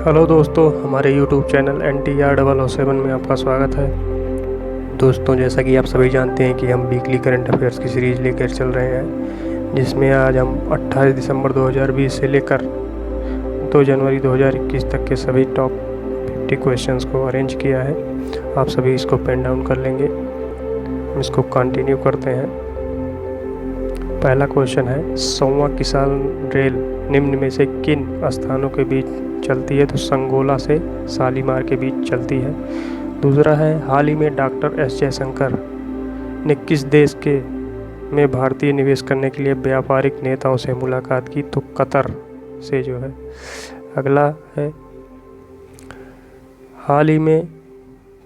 Hello दोस्तों, हमारे YouTube channel NTR007 में आपका स्वागत है। दोस्तों, जैसा कि आप सभी जानते हैं कि हम वीकली करंट अफेयर्स की सीरीज़ लेकर चल रहे हैं, जिसमें आज हम 28 दिसंबर 2020 से लेकर 2 जनवरी 2021 तक के सभी टॉप 50 क्वेश्चंस को अरेंज किया है। आप सभी इसको पेन डाउन कर लेंगे। हम इसको कंटिन्यू करते हैं। पहला क्वेश्चन है, 100वां किसान रेल निम्न में से किन स्थानों के बीच चलती है? तो संगोला से शालीमार के बीच चलती है। दूसरा है, हाल ही में डॉक्टर एस जयशंकर ने किस देश के में भारतीय निवेश करने के लिए व्यापारिक नेताओं से मुलाकात की? तो कतर से जो है। अगला है, हाल ही में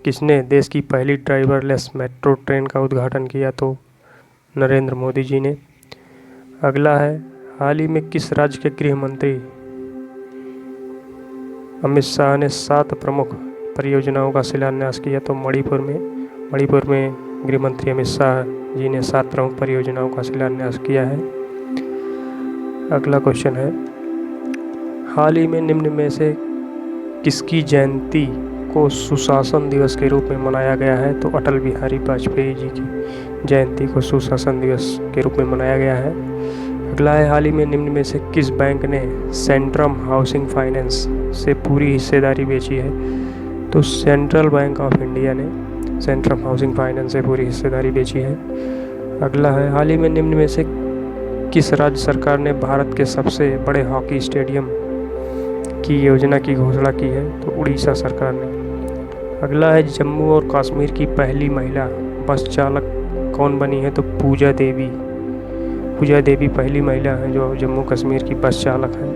किसने देश की पहली ड्राइवरलेस मेट्रो ट्रेन का उद्घाटन किया? तो नरेंद्र मोदी जी ने। अगला है, हाल ही में किस राज्य के गृह मंत्री अमित शाह ने 7 प्रमुख परियोजनाओं का शिलान्यास किया? तो मणिपुर में गृह मंत्री अमित शाह जी ने 7 प्रमुख परियोजनाओं का शिलान्यास किया है। अगला क्वेश्चन है, हाल ही में निम्न में से किसकी जयंती को सुशासन दिवस के रूप में मनाया गया है? तो अटल बिहारी वाजपेयी जी की जयंती को सुशासन दिवस के रूप में मनाया गया है। अगला है, हाल ही में निम्न में से किस बैंक ने सेंट्रम हाउसिंग फाइनेंस से पूरी हिस्सेदारी बेची है? तो सेंट्रल बैंक ऑफ इंडिया ने सेंट्रम हाउसिंग फाइनेंस से पूरी हिस्सेदारी बेची है। अगला है, हाल ही में निम्न में से किस राज्य सरकार ने भारत के सबसे बड़े हॉकी स्टेडियम की योजना की घोषणा की है? तो उड़ीसा सरकार ने। अगला है, जम्मू और कश्मीर की पहली महिला बस चालक कौन बनी है? तो पूजा देवी पहली महिला है जो जम्मू कश्मीर की बस चालक है।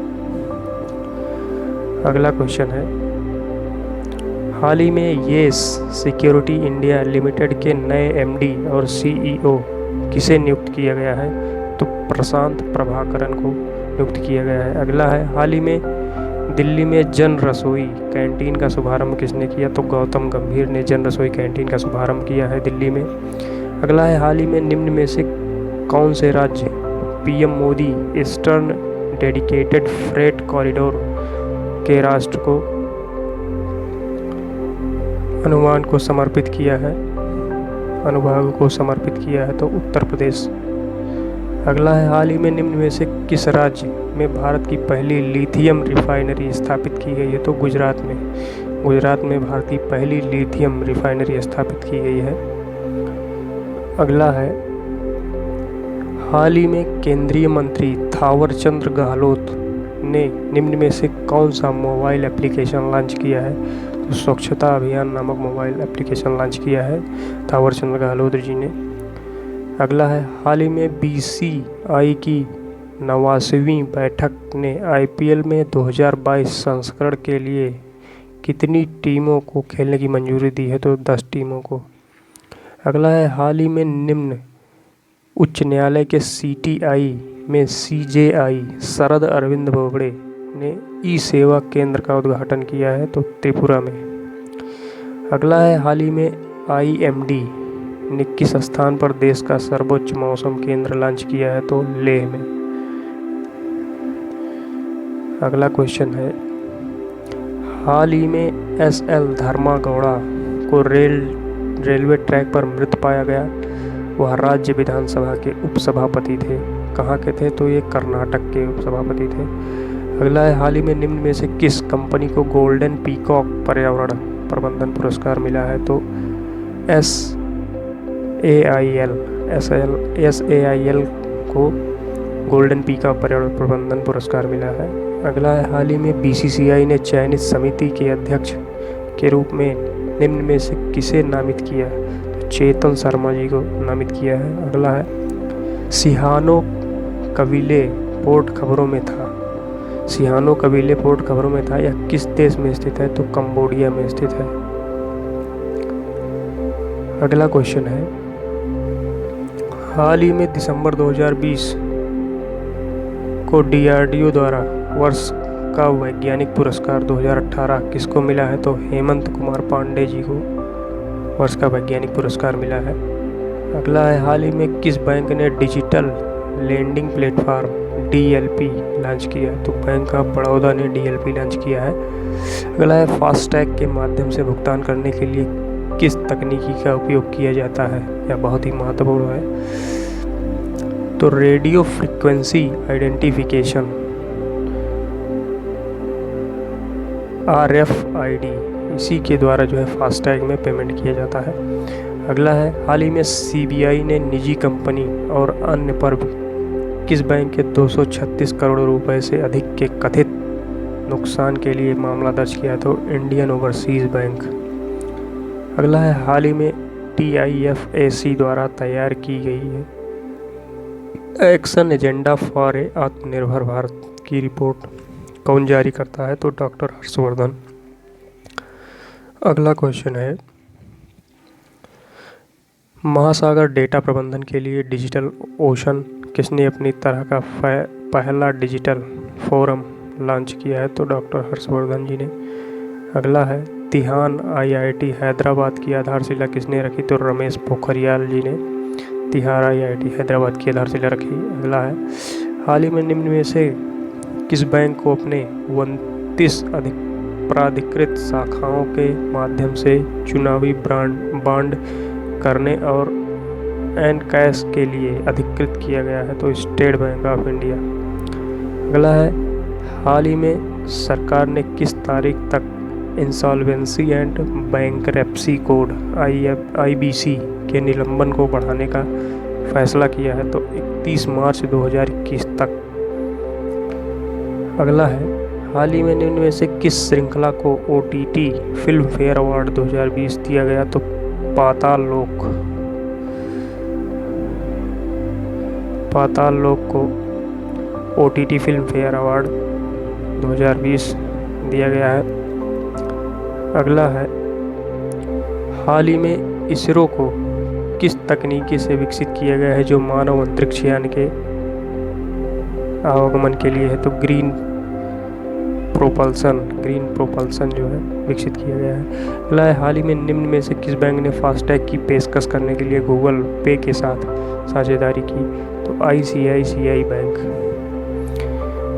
अगला क्वेश्चन है, हाल ही में येस सिक्योरिटी इंडिया लिमिटेड के नए एमडी और सीईओ किसे नियुक्त किया गया है? तो प्रशांत प्रभाकरन को नियुक्त किया गया है। अगला है, हाल ही में दिल्ली में जन रसोई कैंटीन का शुभारंभ किसने किया? तो गौतम गंभीर ने जन रसोई कैंटीन का शुभारंभ किया है दिल्ली में। अगला है, हाल ही में निम्न में से कौन से राज्य PM Modi eastern dedicated freight corridor के राष्ट्र को अनुभाग को समर्पित किया है? तो उत्तर प्रदेश। अगला है, हाल ही में निम्न में से किस राज्य में भारत की पहली लिथियम रिफाइनरी स्थापित की गई है? तो गुजरात में भारत की पहली लिथियम रिफाइनरी स्थापित की गई है। अगला है, हाल ही में केंद्रीय मंत्री थावरचंद गहलोत ने निम्न में से कौन सा मोबाइल एप्लीकेशन लॉन्च किया है? तो स्वच्छता अभियान नामक मोबाइल एप्लीकेशन लॉन्च किया है थावरचंद गहलोत जी ने। अगला है, हाल ही में BCCI की 89वीं बैठक ने IPL में 2022 संस्करण के लिए कितनी टीमों को खेलने की मंजूरी दी है? तो 10 टीमों को। अगला है, हाल ही में निम्न उच्च न्यायालय के CTI में CJI शरद अरविंद बोबड़े ने ई-सेवा केंद्र का उद्घाटन किया है? तो त्रिपुरा में। अगला है, हाल ही में IMD ने किस स्थान पर देश का सर्वोच्च मौसम केंद्र लॉन्च किया है? तो लेह में। अगला क्वेश्चन है, हाल ही में SL धर्मागौड़ा को रेलवे ट्रैक पर मृत पाया गया। वह राज्य विधानसभा के उपसभापति थे। कहाँ के थे? तो ये कर्नाटक के उपसभापति थे। अगला है, हाल ही में निम्न में से किस कंपनी को गोल्डन पीकॉक पर्यावरण प्रबंधन पुरस्कार मिला है? तो SAIL को गोल्डन पीकॉक पर्यावरण प्रबंधन पुरस्कार मिला है। अगला है, हाल ही में BCCI ने चयनित समिति के अध्यक्ष के रूप में निम्न में से किसे नामित किया? तो चेतन शर्मा जी को नामित किया है। अगला है, सिहानो कबीले पोर्ट खबरों में था। यह किस देश में स्थित है? तो कंबोडिया में स्थित है। अगला क्वेश्चन है, हाल ही में दिसंबर 2020 को DRDO द्वारा वर्ष का वैज्ञानिक पुरस्कार 2018 किसको मिला है? तो हेमंत कुमार पांडे जी को वर्ष का वैज्ञानिक पुरस्कार मिला है। अगला है, हाल ही में किस बैंक ने digital lending platform DLP launch किया है, तो बैंक ऑफ बड़ौदा ने DLP लॉन्च किया है। अगला है फास्टैग के माध्यम से भुगतान करने के लिए किस तकनीकी का उपयोग किया जाता है, यह बहुत ही महत्वपूर्ण है। तो रेडियो फ्रीक्वेंसी आइडेंटिफिकेशन RFID, इसी के द्वारा जो है फास्टैग में पेमेंट किया जाता है। अगला है हाल ही में CBI ने निजी कंपनी और अन्य पर किस बैंक के 236 करोड़ रुपए से अधिक के कथित नुकसान के लिए मामला दर्ज किया, तो इंडियन ओवरसीज बैंक। अगला है हाल ही में TIFAC द्वारा तैयार की गई है एक्शन एजेंडा फॉर ए आत्मनिर्भर भारत की रिपोर्ट कौन जारी करता है, तो डॉक्टर हर्षवर्धन। अगला क्वेश्चन है महासागर डेटा प्रबंधन के लिए डिजिटल ओशन किसने अपनी तरह का पहला डिजिटल फोरम लॉन्च किया है, तो डॉक्टर हर्षवर्धन जी ने। अगला है तिहान IIT हैदराबाद की आधारशिला किसने रखी, तो रमेश पोखरियाल जी ने तिहान IIT हैदराबाद की आधारशिला रखी। अगला है हाल ही में निम्न में से किस बैंक को अपने 29 अधिक प्राधिकृत शाखाओं के माध्यम से चुनावी बॉन्ड करने और एनकैश के लिए अधिकृत किया गया है, तो स्टेट बैंक ऑफ इंडिया। अगला है हाल ही में सरकार ने किस तारीख तक insolvency and bankruptcy code IBC के निलंबन को बढ़ाने का फैसला किया है, तो 31 मार्च 2021 तक। अगला है हाल ही में निम्न में से किस श्रृंखला को OTT फिल्म फेयर अवार्ड 2020 दिया गया, तो पाताल लोक को OTT फिल्म फेयर अवार्ड 2020 दिया गया है। अगला है हाल ही में इसरो को किस तकनीकी से विकसित किया गया है जो मानव अंतरिक्ष यान के आवागमन के लिए है, तो ग्रीन प्रोपल्सन जो है विकसित किया गया है। अगला है हाल ही में निम्न में से किस बैंक ने फास्टैग की पेशकश करने के लिए गूगल पे के साथ साझेदारी की, तो ICICI बैंक।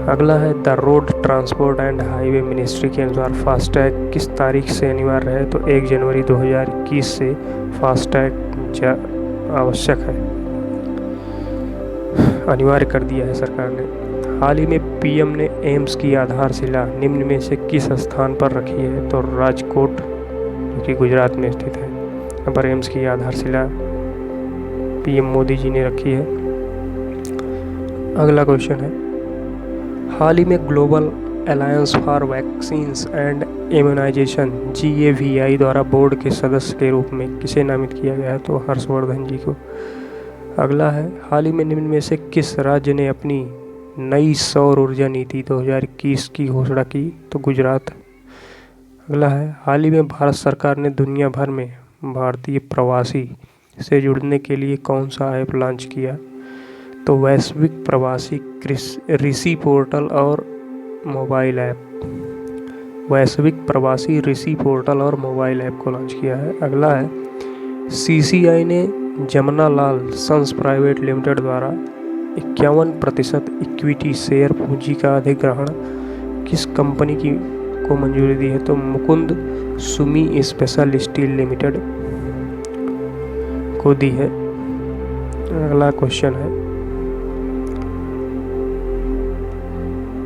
अगला है the road transport and highway ministry के अनुसार फास्टैग किस तारीख से अनिवार्य है, तो 1 जनवरी 2021 से फास्टैग आवश्यक है, अनिवार्य कर दिया है सरकार ने। हाल ही में PM ने एम्स की आधारशिला निम्न में से किस स्थान पर रखी है, तो राजकोट जो कि गुजरात में स्थित है, यहाँ पर एम्स की आधारशिला PM मोदी जी ने रखी है। अगला क्वेश्चन है हाल ही में global alliance for vaccines and immunization GAVI द्वारा बोर्ड के सदस्य के रूप में किसे नामित किया गया है, तो हर्षवर्धन जी को। अगला है हाल ही में निम्न में से किस राज्य ने अपनी नई सौर ऊर्जा नीति 2021 की घोषणा की, तो गुजरात। अगला है हाल ही में भारत सरकार ने दुनिया भर में भारतीय प्रवासी से जुड़ने के लिए कौन सा ऐप लॉन्च किया, तो वैश्विक प्रवासी ऋषि पोर्टल और मोबाइल ऐप को लॉन्च किया है। अगला है CCI ने जमनालाल सन्स प्राइवेट लिमिटेड द्वारा 51% इक्विटी शेयर पूंजी का अधिग्रहण किस कंपनी को मंजूरी दी है, तो Mukund Sumi special steel limited को दी है। अगला क्वेश्चन है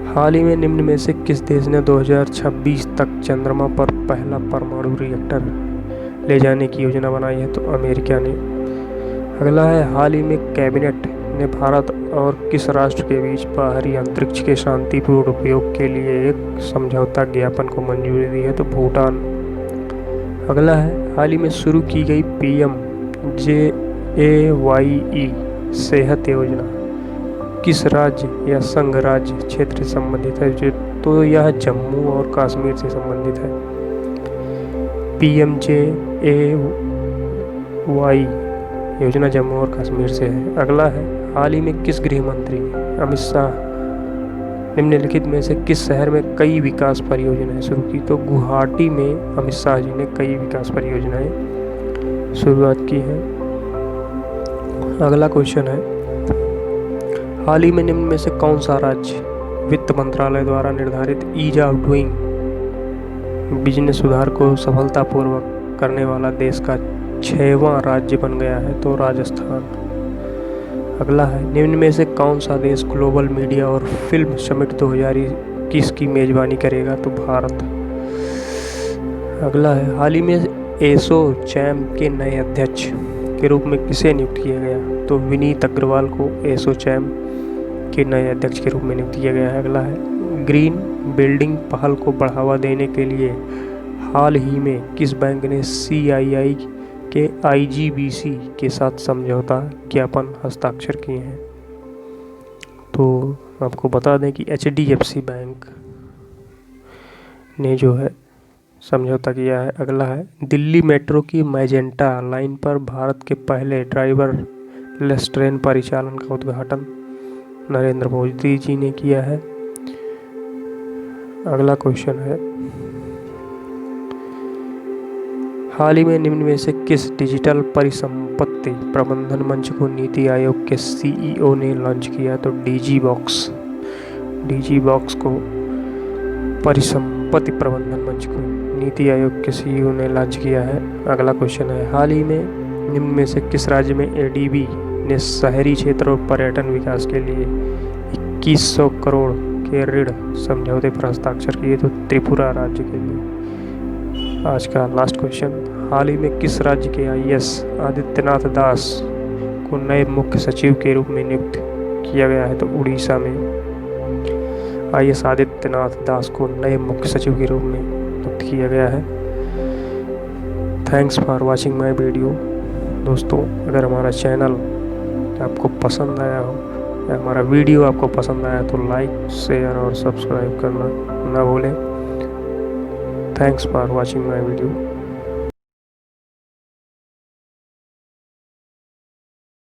हाल ही में निम्न में से किस देश ने 2026 तक चंद्रमा पर पहला परमाणु रिएक्टर ले जाने की योजना बनाई है, तो अमेरिका ने। अगला है हाल ही में कैबिनेट ने भारत और किस राष्ट्र के बीच बाहरी अंतरिक्ष के शांतिपूर्ण उपयोग के लिए एक समझौता ज्ञापन को मंजूरी दी है, तो भूटान। अगला है हाल ही में शुरू की गई PMJAYE सेहत योजना किस राज्य या संघ राज्य क्षेत्र से संबंधित है, तो यह जम्मू और कश्मीर से संबंधित है। PMJAYE योजना जम्मू और कश्मीर से है। अगला है हाल ही में किस गृह मंत्री अमित शाह निम्नलिखित में से किस शहर में कई विकास परियोजनाएं शुरू की, तो गुवाहाटी में अमित शाह जी ने कई विकास परियोजनाएं शुरुआत की है। अगला क्वेश्चन है हाल ही में निम्न में से कौन सा राज्य वित्त मंत्रालय द्वारा निर्धारित ईज ऑफ डूइंग बिजनेस सुधार को सफलतापूर्वक करने वाला देश का 6वां राज्य बन गया है? तो राजस्थान। अगला है, निम्न में से कौन सा देश ग्लोबल मीडिया और फिल्म समिट 2021 की मेजबानी करेगा? तो भारत। अगला है, हाल ही में एसोचैम के नए अध्यक्ष के रूप में किसे नियुक्त किया गया? तो विनीत अग्रवाल को एसोचैम के नए अध्यक्ष के रूप में नियुक्त किया गया है। अगला है, ग्रीन बिल्डिंग पहल को बढ़ावा देने के लिए हाल ही में किस बैंक ने CII के IGBC के साथ समझौता ज्ञापन हस्ताक्षर किए हैं? तो आपको बता दें कि HDFC बैंक ने जो है समझौता किया है। अगला है, दिल्ली मेट्रो की मैजेंटा लाइन पर भारत के पहले ड्राइवरलेस ट्रेन परिचालन का उद्घाटन नरेंद्र मोदी जी ने किया है। अगला क्वेश्चन है, हाल ही में निम्न में से किस डिजिटल परिसंपत्ति प्रबंधन मंच को नीति आयोग के CEO ने लॉन्च किया? तो DigiBox को परिसंपत्ति प्रबंधन मंच को नीति आयोग के CEO ने लॉन्च किया है। अगला क्वेश्चन है, हाल ही में निम्न में से किस राज्य में ADB ने शहरी क्षेत्र और पर्यटन विकास के लिए 2100 करोड़ के ऋण समझौते पर हस्ताक्षर किए? तो त्रिपुरा राज्य के लिए। आज का लास्ट क्वेश्चन, हाल ही में किस राज्य के IAS आदित्यनाथ दास को नए मुख्य सचिव के रूप में नियुक्त किया गया है? तो उड़ीसा में IAS आदित्यनाथ दास को नए मुख्य सचिव के रूप में नियुक्त किया गया है। Thanks for watching my video. दोस्तों, अगर हमारा चैनल आपको पसंद आया हो या हमारा वीडियो आपको पसंद आया तो लाइक, शेयर और सब्सक्राइब करना ना भूलें। Thanks for watching my video.